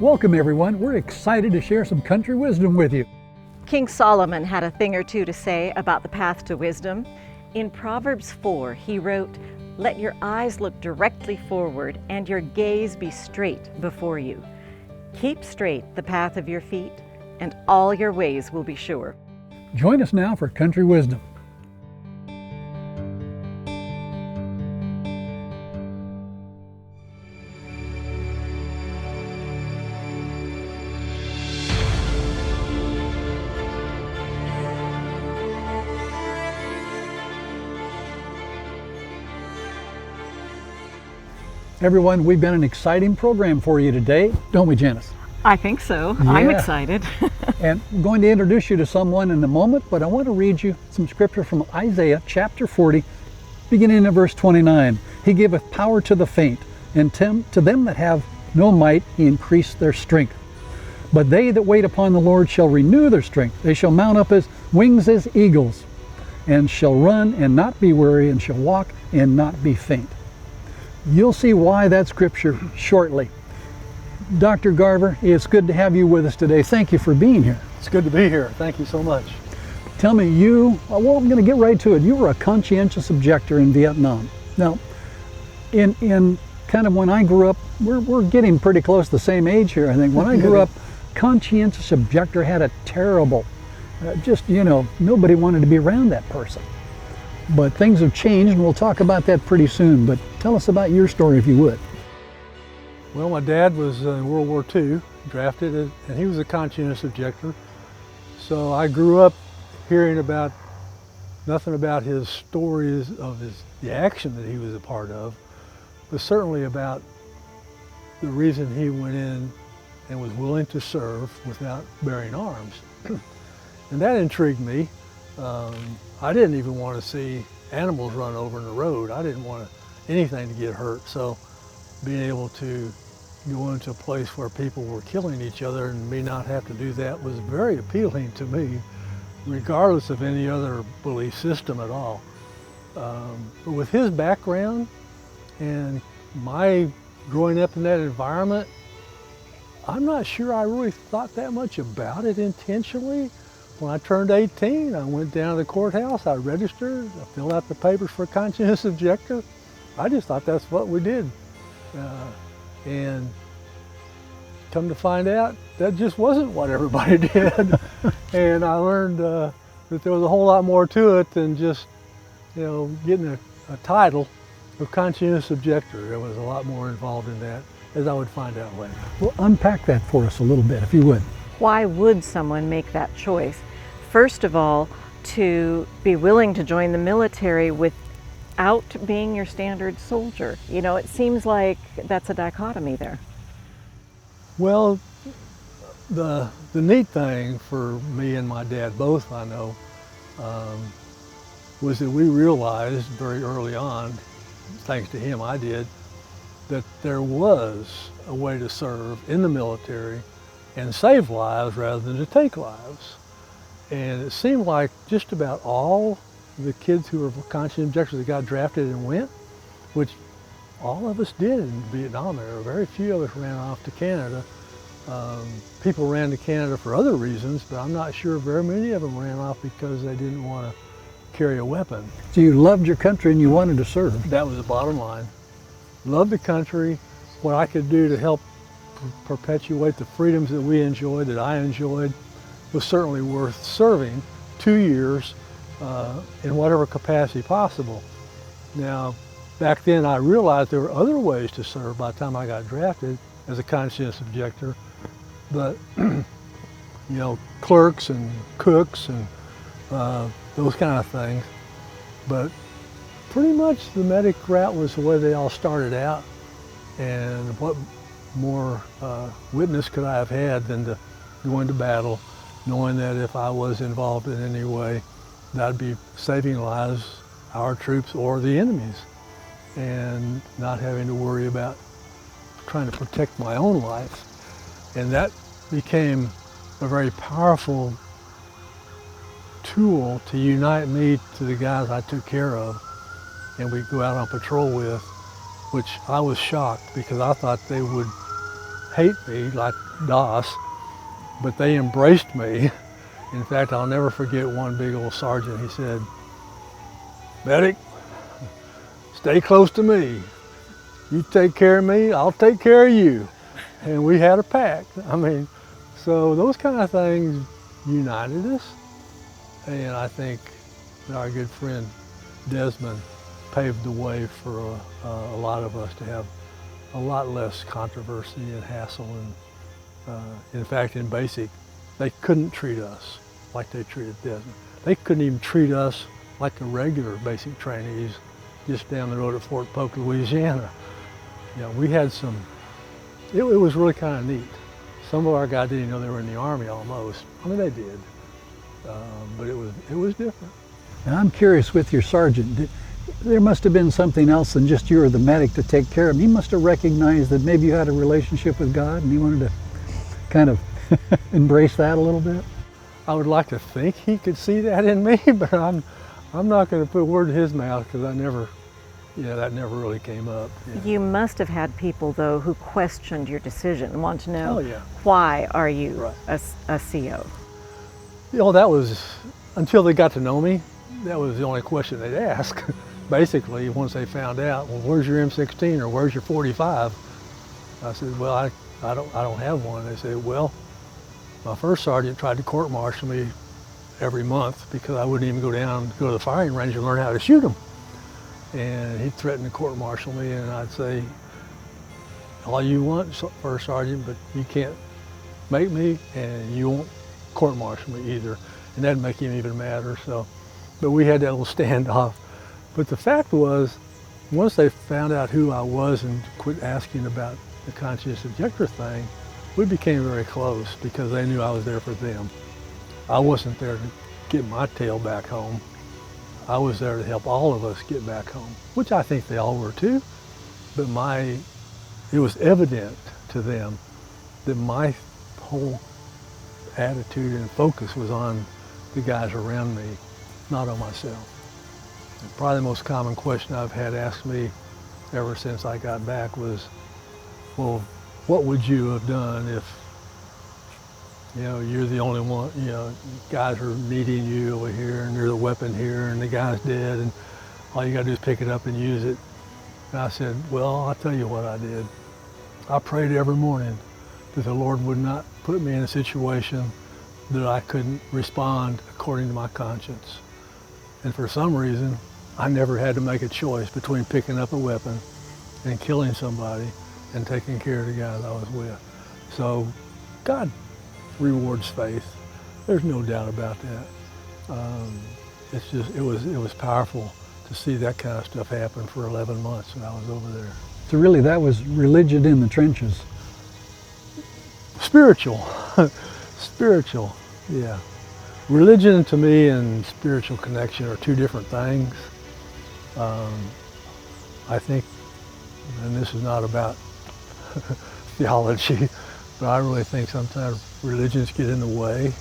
Welcome everyone. We're excited to share some country wisdom with you. King Solomon had a thing or two to say about the path to wisdom. In Proverbs 4, he wrote, "Let your eyes look directly forward and your gaze be straight before you. Keep straight the path of your feet, and all your ways will be sure." Join us now for Country Wisdom. Everyone, we've got an exciting program for you today, don't we, Janice? I think so. Yeah. I'm excited. And I'm going to introduce you to someone in a moment, but I want to read you some scripture from Isaiah chapter 40, beginning in verse 29. He giveth power to the faint, and to them that have no might he increased their strength. But they that wait upon the Lord shall renew their strength. They shall mount up as wings as eagles, and shall run and not be weary, and shall walk and not be faint. You'll see why that scripture shortly. Dr. Garver, it's good to have you with us today. Thank you for being here. It's good to be here. Thank you so much. Tell me, well, I'm going to get right to it. You were a conscientious objector in Vietnam. Now, in kind of when I grew up, we're getting pretty close to the same age here, I think. When I grew up, conscientious objector had a terrible, nobody wanted to be around that person. But things have changed, and we'll talk about that pretty soon. But tell us about your story, if you would. Well, my dad was in World War II, drafted, and he was a conscientious objector. So I grew up hearing about nothing about his stories of the action that he was a part of, but certainly about the reason he went in and was willing to serve without bearing arms. And that intrigued me. I didn't even want to see animals run over in the road. I didn't want anything to get hurt. So being able to go into a place where people were killing each other and me not have to do that was very appealing to me, regardless of any other belief system at all. But with his background and my growing up in that environment, I'm not sure I really thought that much about it intentionally. When I turned 18, I went down to the courthouse, I registered, I filled out the papers for a conscientious objector. I just thought that's what we did. And come to find out, that just wasn't what everybody did. And I learned that there was a whole lot more to it than just, getting a title of conscientious objector. There was a lot more involved in that, as I would find out later. Well, unpack that for us a little bit, if you would. Why would someone make that choice? First of all, to be willing to join the military without being your standard soldier. It seems like that's a dichotomy there. Well, the neat thing for me and my dad both, I know, was that we realized very early on, thanks to him I did, that there was a way to serve in the military and save lives rather than to take lives. And it seemed like just about all the kids who were conscientious objectors that got drafted and went, which all of us did in Vietnam era. Very few of us ran off to Canada. People ran to Canada for other reasons, but I'm not sure very many of them ran off because they didn't want to carry a weapon. So you loved your country and you wanted to serve. That was the bottom line. Loved the country, what I could do to help perpetuate the freedoms that we enjoyed, that I enjoyed, was certainly worth serving 2 years in whatever capacity possible. Now, back then I realized there were other ways to serve by the time I got drafted as a conscientious objector, but clerks and cooks and those kind of things. But pretty much the medic route was the way they all started out, and what more witness could I have had than to go into battle knowing that if I was involved in any way, that I'd be saving lives, our troops or the enemies, and not having to worry about trying to protect my own life. And that became a very powerful tool to unite me to the guys I took care of and we'd go out on patrol with, which I was shocked because I thought they would hate me like DOS, but they embraced me. In fact, I'll never forget one big old sergeant. He said, "Medic, stay close to me. You take care of me, I'll take care of you." And we had a pact. I mean, so those kind of things united us. And I think that our good friend Desmond paved the way for a lot of us to have a lot less controversy and hassle. And in fact, in basic, they couldn't treat us like they treated Desmond. They couldn't even treat us like the regular basic trainees just down the road at Fort Polk, Louisiana. You know, we had some, it was really kind of neat. Some of our guys didn't even know they were in the Army almost. I mean, they did, but it was different. And I'm curious with your sergeant, there must have been something else than just you were the medic to take care of him. He must have recognized that maybe you had a relationship with God and he wanted to kind of embrace that a little bit. I would like to think he could see that in me, but I'm not going to put word in his mouth because that never really came up. Yeah. You must have had people, though, who questioned your decision and want to know, Oh, yeah. why are you Right. a CO? You know, that was, until they got to know me, that was the only question they'd ask. Basically, once they found out, well, where's your M16 or where's your 45? I said, well, I don't have one. They said, well, my first sergeant tried to court-martial me every month because I wouldn't even go to the firing range and learn how to shoot them. And he threatened to court-martial me, and I'd say, all you want, First Sergeant, but you can't make me, and you won't court-martial me either. And that'd make him even madder, so. But we had that little standoff. But the fact was, once they found out who I was and quit asking about the conscientious objector thing, we became very close because they knew I was there for them. I wasn't there to get my tail back home. I was there to help all of us get back home, which I think they all were too. But it was evident to them that my whole attitude and focus was on the guys around me, not on myself. And probably the most common question I've had asked me ever since I got back was, well, what would you have done if, you know, you're the only one, you know, guys are needing you over here and there's a weapon here and the guy's dead and all you gotta do is pick it up and use it. And I said, well, I'll tell you what I did. I prayed every morning that the Lord would not put me in a situation that I couldn't respond according to my conscience. And for some reason, I never had to make a choice between picking up a weapon and killing somebody and taking care of the guys I was with. So God rewards faith. There's no doubt about that. It's just, it was powerful to see that kind of stuff happen for 11 months when I was over there. So really that was religion in the trenches. Spiritual, spiritual, yeah. Religion to me and spiritual connection are two different things. I think, and this is not about theology, but I really think sometimes religions get in the way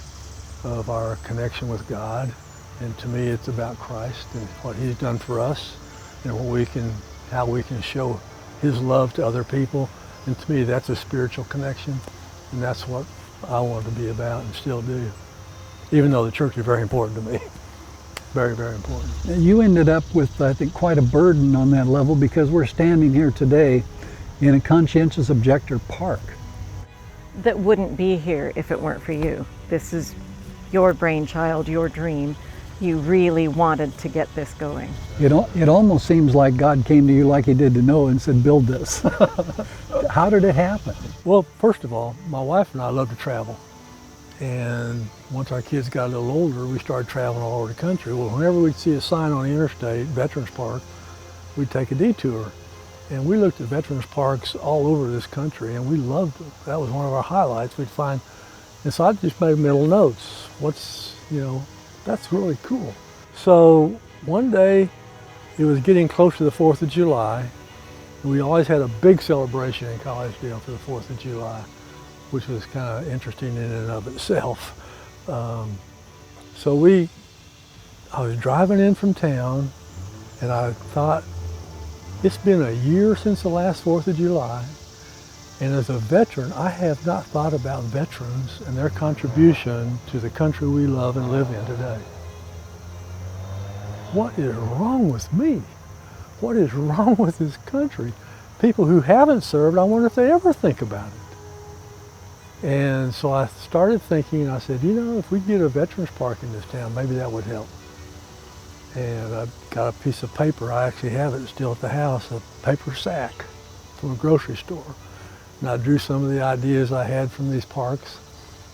of our connection with God. And to me, it's about Christ and what He's done for us and how we can show His love to other people. And to me, that's a spiritual connection. And that's what I want to be about and still do. Even though the church is very important to me. Very, very important. You ended up with, I think, quite a burden on that level because we're standing here today in a conscientious objector park. That wouldn't be here if it weren't for you. This is your brainchild, your dream. You really wanted to get this going. It almost seems like God came to you like He did to Noah and said, build this. How did it happen? Well, first of all, my wife and I love to travel. And once our kids got a little older, we started traveling all over the country. Well, whenever we'd see a sign on the interstate, Veterans Park, we'd take a detour. And we looked at veterans parks all over this country and we loved them. That was one of our highlights. We'd find, and so I just made mental notes. That's really cool. So one day, it was getting close to the 4th of July. And we always had a big celebration in Collegedale for the 4th of July, which was kind of interesting in and of itself. I was driving in from town and I thought, it's been a year since the last 4th of July And as a veteran, I have not thought about veterans and their contribution to the country we love and live in today. What is wrong with me? What is wrong with this country? People who haven't served, I wonder if they ever think about it. And so I started thinking, I said, you know, if we get a veterans park in this town, maybe that would help. And I got a piece of paper, I actually have it still at the house, a paper sack from a grocery store. And I drew some of the ideas I had from these parks,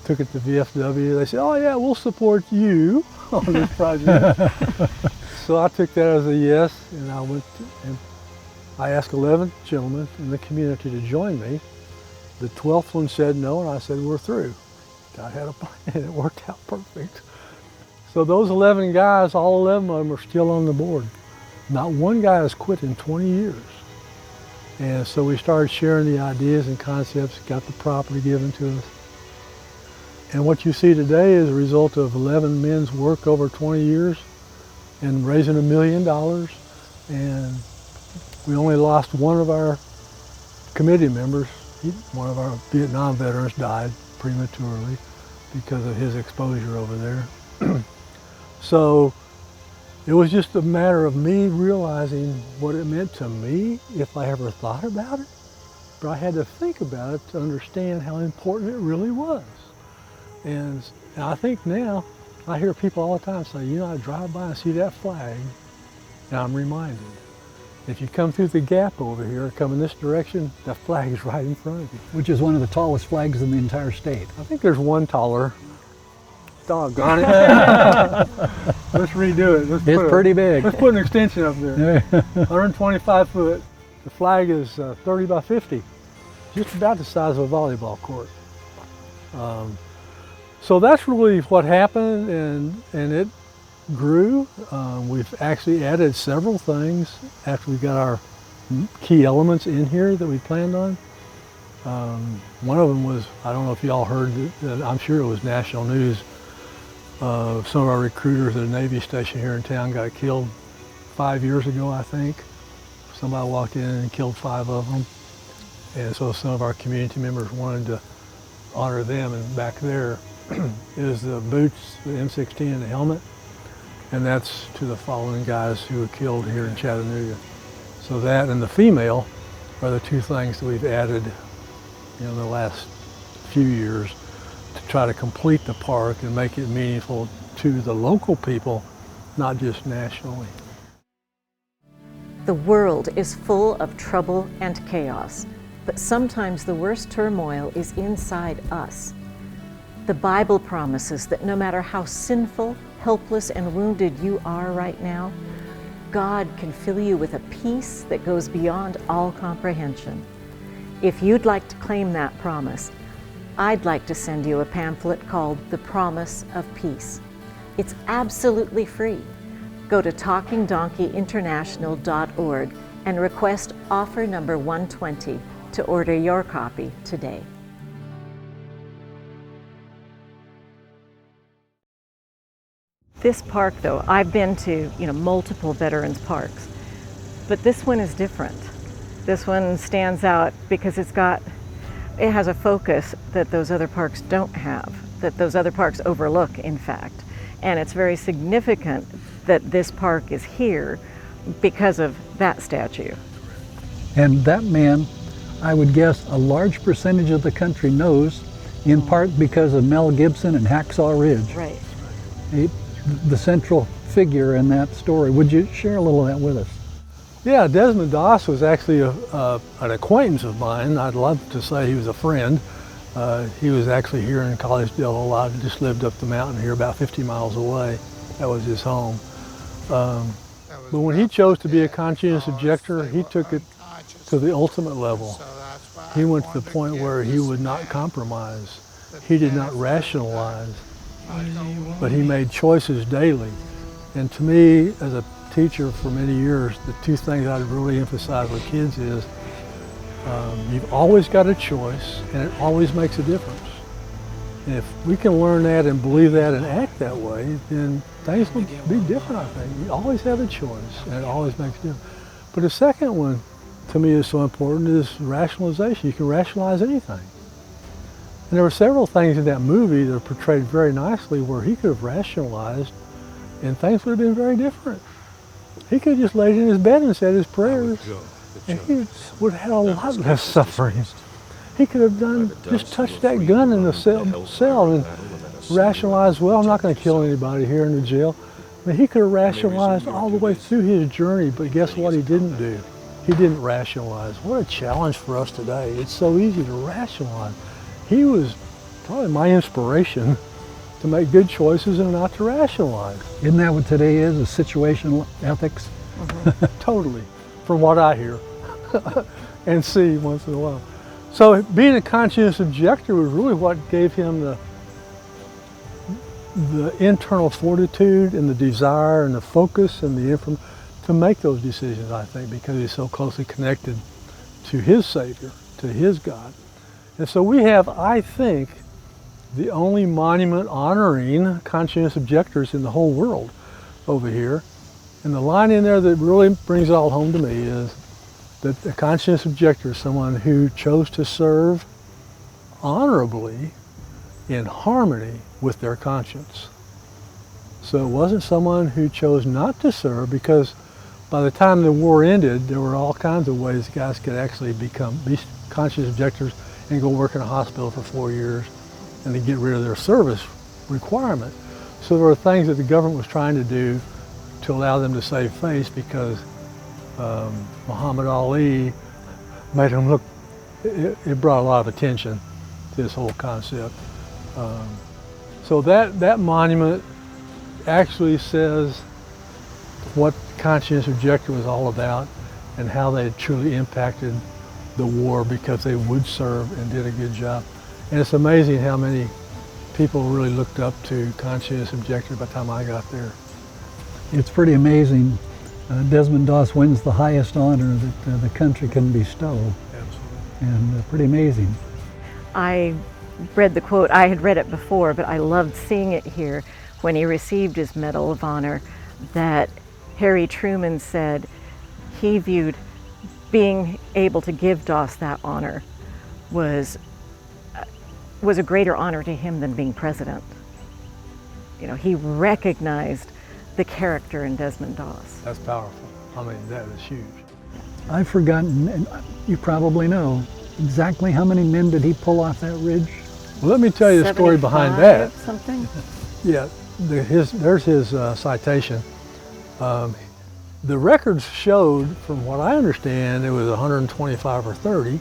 took it to VFW. They said, oh yeah, we'll support you on this project. So I took that as a yes, and I went and I asked 11 gentlemen in the community to join me. The 12th one said no, and I said, we're through. I had a plan, and it worked out perfect. So those 11 guys, all 11 of them are still on the board. Not one guy has quit in 20 years. And so we started sharing the ideas and concepts, got the property given to us. And what you see today is a result of 11 men's work over 20 years and raising $1 million. And we only lost one of our committee members. One of our Vietnam veterans died prematurely because of his exposure over there. So it was just a matter of me realizing what it meant to me if I ever thought about it. But I had to think about it to understand how important it really was. And I think now, I hear people all the time say, you know, I drive by and see that flag, and I'm reminded. If you come through the gap over here, come in this direction, that flag is right in front of you. Which is one of the tallest flags in the entire state. I think there's one taller. Doggone it. Let's redo it. It's pretty big. Let's put an extension up there. 125 foot. The flag is 30 by 50. Just about the size of a volleyball court. So that's really what happened, and it grew. We've actually added several things after we got our key elements in here that we planned on. One of them was, I don't know if y'all heard, I'm sure it was national news. Some of our recruiters at a Navy station here in town got killed 5 years ago, I think. Somebody walked in and killed 5 of them. And so some of our community members wanted to honor them, and back there is the boots, the M16 and the helmet. And that's to the fallen guys who were killed here in Chattanooga. So that and the female are the 2 things that we've added in the last few years to try to complete the park and make it meaningful to the local people, not just nationally. The world is full of trouble and chaos, but sometimes the worst turmoil is inside us. The Bible promises that no matter how sinful, helpless, and wounded you are right now, God can fill you with a peace that goes beyond all comprehension. If you'd like to claim that promise, I'd like to send you a pamphlet called The Promise of Peace. It's absolutely free. Go to talkingdonkeyinternational.org and request offer number 120 to order your copy today. This park, though, I've been to, multiple veterans parks, but this one is different. This one stands out because it has a focus that those other parks don't have, that those other parks overlook, in fact. And it's very significant that this park is here because of that statue. And that man, I would guess a large percentage of the country knows, in part because of Mel Gibson and Hacksaw Ridge. Right. The central figure in that story. Would you share a little of that with us? Yeah, Desmond Doss was actually an acquaintance of mine. I'd love to say he was a friend. He was actually here in Collegedale a lot. He just lived up the mountain here about 50 miles away. That was his home. But when he chose to be a conscientious objector, he took it to the ultimate level. He went to the point where he would not compromise. He did not rationalize, but he made choices daily. And to me, as a teacher for many years, the 2 things I'd really emphasize with kids is you've always got a choice, and it always makes a difference. And if we can learn that and believe that and act that way, then things will be different, I think. You always have a choice, and it always makes a difference. But the second one to me is so important is rationalization. You can rationalize anything. And there were several things in that movie that are portrayed very nicely where he could have rationalized and things would have been very different. He could have just laid in his bed and said his prayers and he would have had a lot less suffering. He could have just touched that gun in the cell and rationalized, well, I'm not going to kill anybody here in the jail. I mean, he could have rationalized all the way through his journey, but guess what he didn't do? He didn't rationalize. What a challenge for us today. It's so easy to rationalize. He was probably my inspiration to make good choices and not to rationalize. Isn't that what today is situational ethics? Totally, from what I hear and see once in a while. So being a conscientious objector was really what gave him the internal fortitude and the desire and the focus and the information to make those decisions, I think, because he's so closely connected to his Savior, to his God. And so we have, I think, the only monument honoring conscientious objectors in the whole world over here. And the line in there that really brings it all home to me is that the conscientious objector is someone who chose to serve honorably in harmony with their conscience. So it wasn't someone who chose not to serve, because by the time the war ended, there were all kinds of ways guys could actually be conscientious objectors and go work in a hospital for 4 years and to get rid of their service requirement. So there were things that the government was trying to do to allow them to save face, because Muhammad Ali made him look, it brought a lot of attention to this whole concept. So that monument actually says what conscientious objector was all about and how they had truly impacted the war because they would serve and did a good job. And it's amazing how many people really looked up to conscientious objector by the time I got there. It's pretty amazing. Desmond Doss wins the highest honor that the country can bestow. Absolutely. And pretty amazing. I read the quote, I had read it before, but I loved seeing it here when he received his Medal of Honor, that Harry Truman said he viewed being able to give Doss that honor was a greater honor to him than being president. You know, he recognized the character in Desmond Doss. That's powerful. I mean, that is huge. I've forgotten, and you probably know, exactly how many men did he pull off that ridge? Well, let me tell you the story behind that. Something? Yeah, there's his citation. The records showed, from what I understand, it was 125 or 30.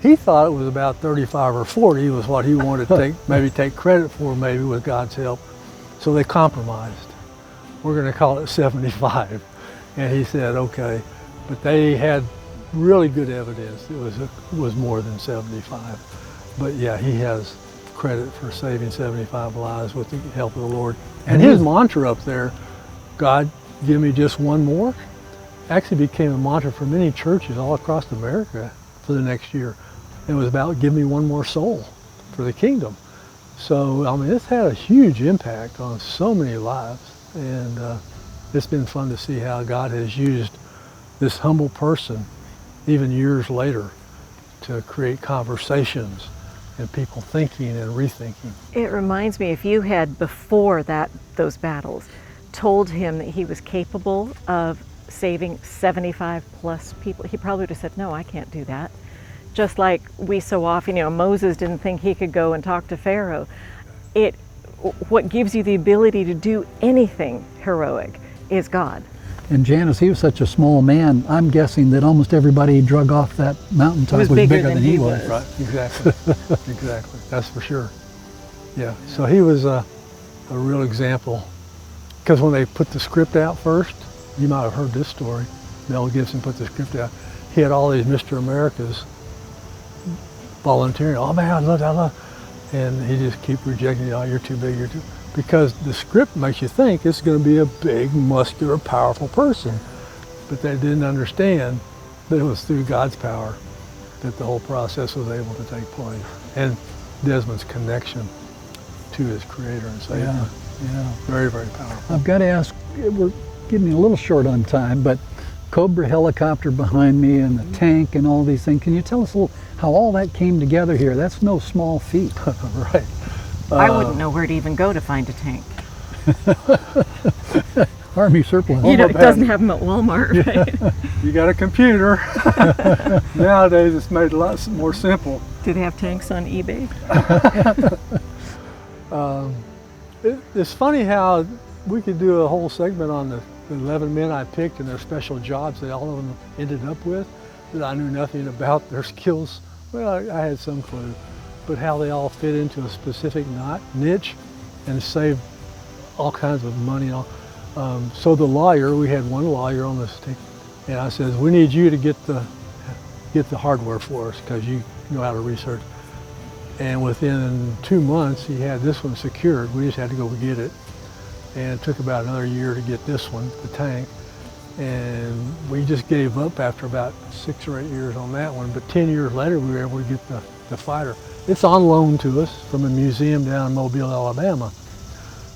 He thought it was about 35 or 40 was what he wanted to maybe take credit for, maybe with God's help. So they compromised. We're going to call it 75. And he said, okay. But they had really good evidence it was more than 75. But yeah, he has credit for saving 75 lives with the help of the Lord. And his mantra up there, God, give me just one more, actually became a mantra for many churches all across America for the next year. It was about give me one more soul for the kingdom. So, I mean, it's had a huge impact on so many lives. And it's been fun to see how God has used this humble person, even years later, to create conversations and people thinking and rethinking. It reminds me, if you had before those battles told him that he was capable of saving 75 plus people, he probably would have said, no, I can't do that. Just like we so often, Moses didn't think he could go and talk to Pharaoh. What gives you the ability to do anything heroic is God. And Janice, he was such a small man, I'm guessing that almost everybody he drug off that mountaintop was bigger than he was. Right, exactly, exactly, that's for sure. Yeah, so he was a real example. Because when they put the script out first, you might have heard this story, Mel Gibson put the script out, he had all these Mr. Americas volunteering, oh man, I love, and he just keep rejecting, oh, you're too big, because the script makes you think it's going to be a big, muscular, powerful person. But they didn't understand that it was through God's power that the whole process was able to take place. And Desmond's connection to his Creator and Savior. Yeah. Very, very powerful. I've got to ask, we're getting a little short on time, but Cobra helicopter behind me and the tank and all these things. Can you tell us a little how all that came together here? That's no small feat. Right. I wouldn't know where to even go to find a tank. Army surplus. You know, it doesn't have them at Walmart, right? You got a computer. Nowadays it's made a lot more simple. Do they have tanks on eBay? It's funny how we could do a whole segment on the 11 men I picked and their special jobs that all of them ended up with that I knew nothing about their skills. Well, I had some clue, but how they all fit into a specific niche and save all kinds of money. And all. So the lawyer, we had one lawyer on this team, and I said, we need you to get the hardware for us because you know how to research. And within 2 months, he had this one secured. We just had to go get it. And it took about another year to get this one, the tank. And we just gave up after about 6 or 8 years on that one. But 10 years later, we were able to get the fighter. It's on loan to us from a museum down in Mobile, Alabama.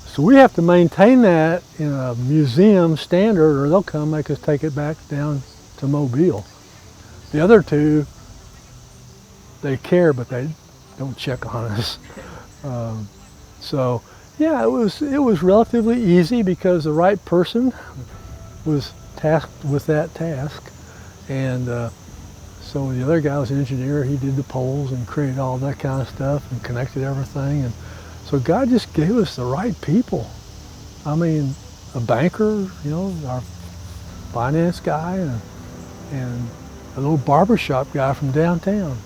So we have to maintain that in a museum standard or they'll come make us take it back down to Mobile. The other two, they care, but they don't check on us. So yeah, it was relatively easy because the right person was tasked with that task. And so the other guy was an engineer. He did the poles and created all that kind of stuff and connected everything. And so God just gave us the right people. I mean, a banker, you know, our finance guy, and a little barbershop guy from downtown.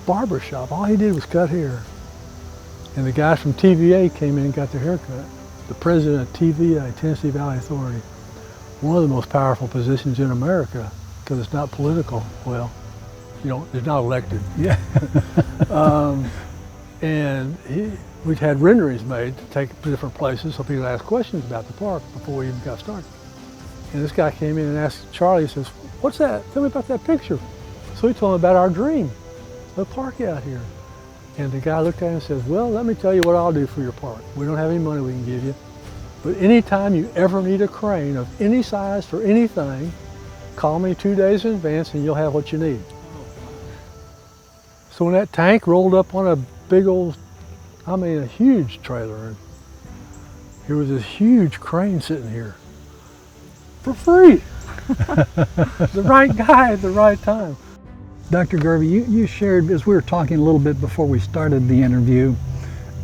Barbershop, all he did was cut hair. And the guys from TVA came in and got their hair cut. The president of TVA, Tennessee Valley Authority, one of the most powerful positions in America because it's not political. Well, you know, it's not elected. Yeah. And we'd had renderings made to take to different places so people ask questions about the park before we even got started. And this guy came in and asked Charlie, he says, what's that? Tell me about that picture. So he told him about our dream, the park out here. And the guy looked at him and says, well, let me tell you what I'll do for your park. We don't have any money we can give you, but anytime you ever need a crane of any size for anything, call me 2 days in advance and you'll have what you need. So when that tank rolled up on a big old, I mean a huge trailer, and here was this huge crane sitting here for free. The right guy at the right time. Dr. Garvey, you shared, as we were talking a little bit before we started the interview,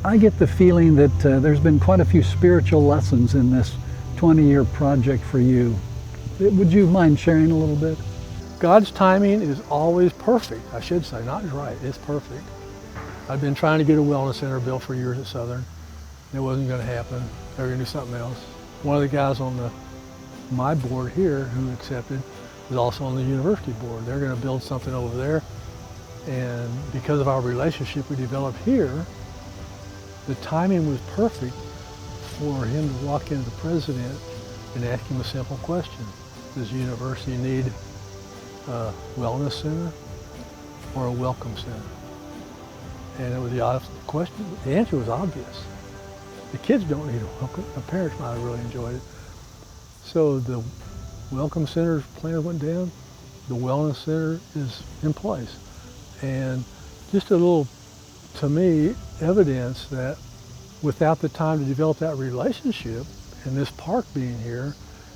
I get the feeling that there's been quite a few spiritual lessons in this 20-year project for you. Would you mind sharing a little bit? God's timing is always perfect. I should say, not right, it's perfect. I've been trying to get a wellness center built for years at Southern. It wasn't going to happen. They were going to do something else. One of the guys on my board here who accepted is also on the university board. They're going to build something over there. And because of our relationship we developed here, the timing was perfect for him to walk into the president and ask him a simple question. Does the university need a wellness center or a welcome center? And it was the question. The answer was obvious. The kids don't need a welcome. The parents might have really enjoyed it. So the Welcome Center's plan went down. The Wellness Center is in place. And just a little, to me, evidence that without the time to develop that relationship and this park being here,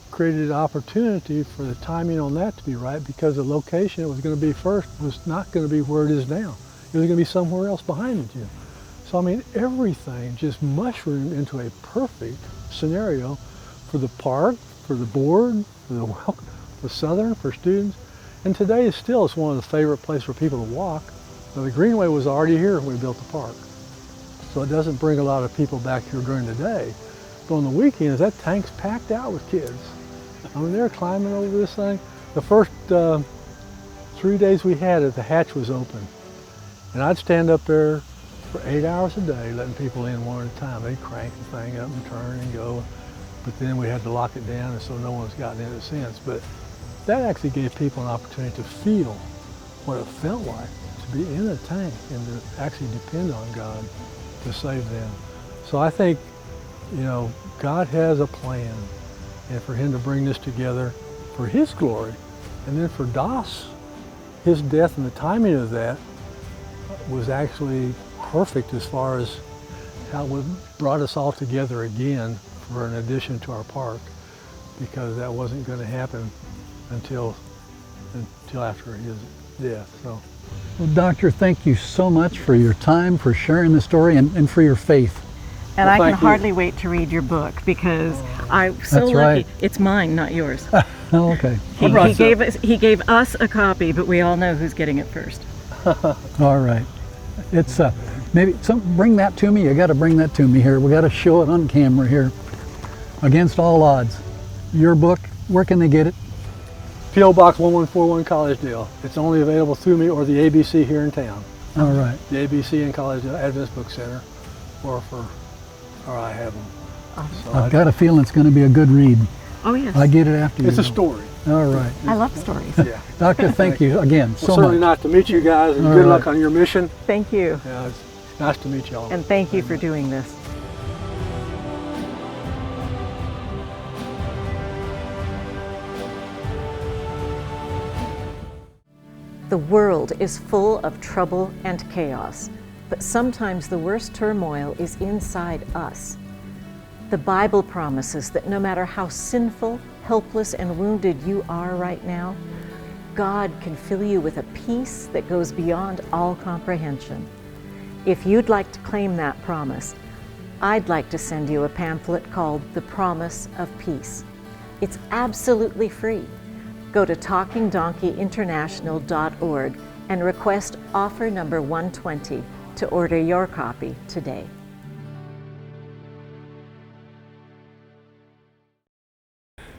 created an opportunity for the timing on that to be right because the location it was going to be first was not going to be where it is now. It was going to be somewhere else behind the gym. So I mean, everything just mushroomed into a perfect scenario for the park, for the board, for Southern, for students. And today it's one of the favorite places for people to walk. Now the Greenway was already here when we built the park. So it doesn't bring a lot of people back here during the day. But on the weekends, that tank's packed out with kids. I mean, they're climbing over this thing. The first 3 days we had it, the hatch was open. And I'd stand up there for 8 hours a day, letting people in one at a time. They'd crank the thing up and turn and go. But then we had to lock it down, and so no one's gotten in it since. But that actually gave people an opportunity to feel what it felt like to be in a tank and to actually depend on God to save them. So I think, you know, God has a plan, and for him to bring this together, for His glory. And then for Das, his death and the timing of that was actually perfect as far as how it brought us all together again for an addition to our park, because that wasn't going to happen until after his death. So, Well, Doctor, thank you so much for your time, for sharing the story, and for your faith. And Well, I can thank you. hardly wait to read your book, because I'm so That's lucky. right. It's mine, not yours. Oh, okay. He gave us a copy, but we all know who's getting it first. All right. It's maybe bring that to me. You got to bring that to me here. We got to show it on camera here. Against All Odds. Your book. Where can they get it? P.O. Box 1141 Collegedale. It's only available through me or the ABC here in town. All right. The ABC in Collegedale Adventist Book Center, or I have them. So I've got a feeling it's going to be a good read. Oh, yes. I get it after you. It's a though. story. All right. I love stories. Yeah. Doctor, thank you again so Well, certainly much. not to meet you guys, and All good right. luck on your mission. Thank you. Yeah, it's nice to meet y'all. And thank you for doing this. The world is full of trouble and chaos, but sometimes the worst turmoil is inside us. The Bible promises that no matter how sinful, helpless, and wounded you are right now, God can fill you with a peace that goes beyond all comprehension. If you'd like to claim that promise, I'd like to send you a pamphlet called The Promise of Peace. It's absolutely free. Go to talkingdonkeyinternational.org and request offer number 120 to order your copy today.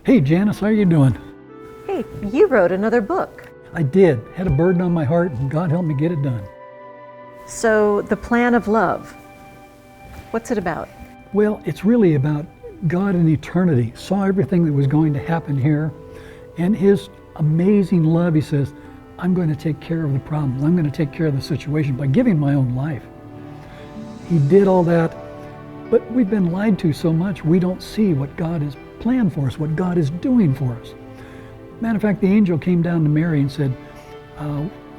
Hey, Janice, how are you doing? Hey, you wrote another book. I did. Had a burden on my heart, and God helped me get it done. So, The Plan of Love, what's it about? Well, it's really about God in eternity. Saw everything that was going to happen here, and His amazing love. He says, I'm going to take care of the problems. I'm going to take care of the situation by giving my own life. He did all that, but we've been lied to so much, we don't see what God has planned for us, what God is doing for us. Matter of fact, the angel came down to Mary and said,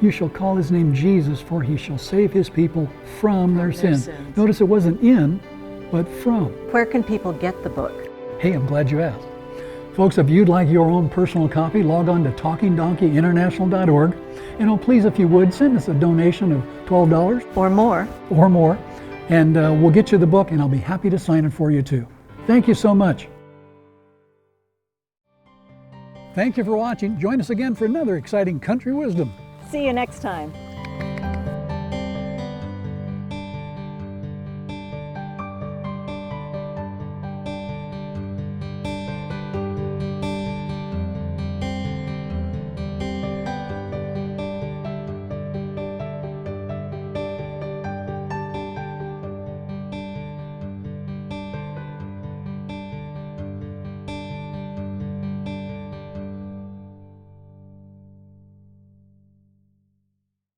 you shall call his name Jesus, for he shall save his people from their sins. Notice it wasn't in, but from. Where can people get the book? Hey, I'm glad you asked. Folks, if you'd like your own personal copy, log on to talkingdonkeyinternational.org. And please, if you would, send us a donation of $12 Or more. or more, and we'll get you the book, and I'll be happy to sign it for you too. Thank you so much. Thank you for watching. Join us again for another exciting Country Wisdom. See you next time.